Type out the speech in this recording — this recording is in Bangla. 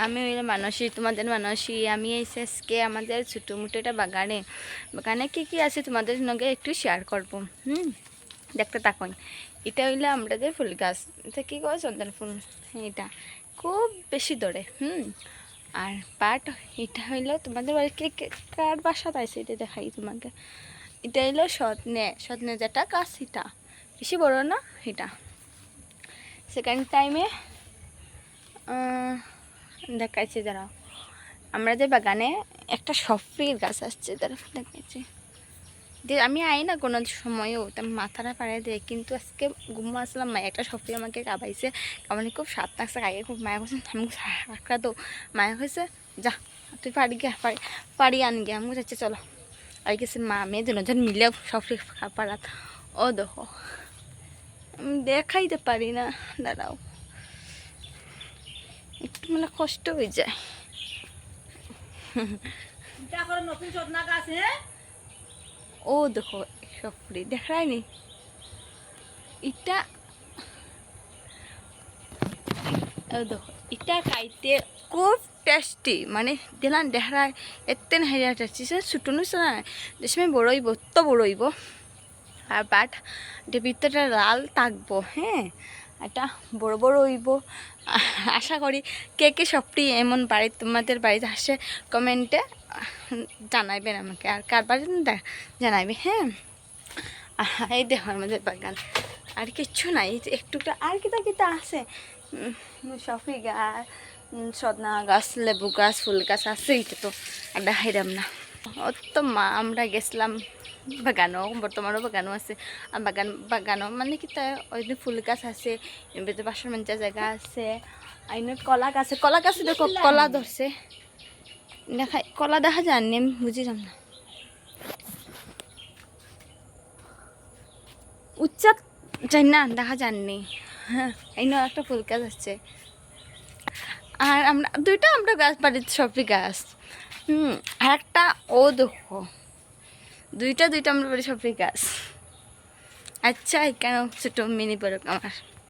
আমি হইলে মানসী, তোমাদের মানসী। আমি এসে আজকে আমাদের ছোটো মোটো একটা বাগানে কী আছে তোমাদের সঙ্গে একটু শেয়ার করব। দেখতে থাকুন। এটা হইলে আমাদের ফুল গাছ, এটা কী কয় চন্দন ফুল। এটা খুব বেশি ধরে। আর পাট এটা হইলো তোমাদের বাড়িতে কার বাসাত আছে এটা দেখাই তোমাকে। এটা হইলো সজনে যেটা গাছ, এটা বেশি বড় না। এটা সেকেন্ড টাইমে দেখাইছি, দাঁড়াও। আমাদের বাগানে একটা সফরির গাছ আসছে, দাঁড়া দেখাইছি। আমি আই না কোনো সময়ও, মাথাটা পাড়ে দেয়, কিন্তু আজকে ঘুমো আসলাম। মায়া একটা সফরি আমাকে কাবাইছে, কাবানি খুব স্বাদ লাগছে আগে খুব। মায়া করছে আমি রাখা তো, মায়া হয়েছে যা তুই পারি গিয়া পারি আন গিয়া। আমি যাচ্ছে চলো। আর গেছে মা মেয়ে দুজন মিলে সফরি পাড়াত। ও দেখো আমি দেখাইতে পারি না, দাঁড়াও একটু মানে কষ্ট হয়ে যায়। ও দেখো সফরি দেখায়নি এটা। দেখো এটা খাইতে খুব টেস্টি, মানে দিলাম দেখায় এত হেরিয়া টেস্টি। ছোটো নিচ্ছে না, যে বড় হইব তো বড় হইব। আর বাট ভিতরটা লাল থাকবো। এটা বড় বড় হইব। আশা করি কে সবটি এমন বাড়ি তোমাদের বাড়িতে আসে কমেন্টে জানাইবেন আমাকে, আর কার বাড়ি জানাইবে। এই দেখো আমাদের বাগান, আর কিচ্ছু নাই। একটুটা আর কিতা আছে, সফি গাছ, সদনা গাছ, লেবু গাছ, ফুল গাছ আছে। এটা তো আর দেখাইলাম না। ও তো মা আমরা গেছিলাম বাগানও, বর্তমানও বাগানও আছে। আর বাগানও মানে কি তাই ওই ফুল গাছ আছে, এমনিতে বাসন মঞ্চা জায়গা আছে। আইন কলা গাছে দেখো কলা ধরছে, দেখাই কলা দেখা যায়নি, আমি বুঝিলাম না। উচ্চাত যাই না দেখা যাননি। এই একটা ফুল গাছ আছে। আর আমরা গাছ বাড়িতে সবই গাছ। আর একটা ও দেখো দুইটা আমরা বাড়ি সবই গাছ। আচ্ছা কেন ছোটো মিনি বড় আমার।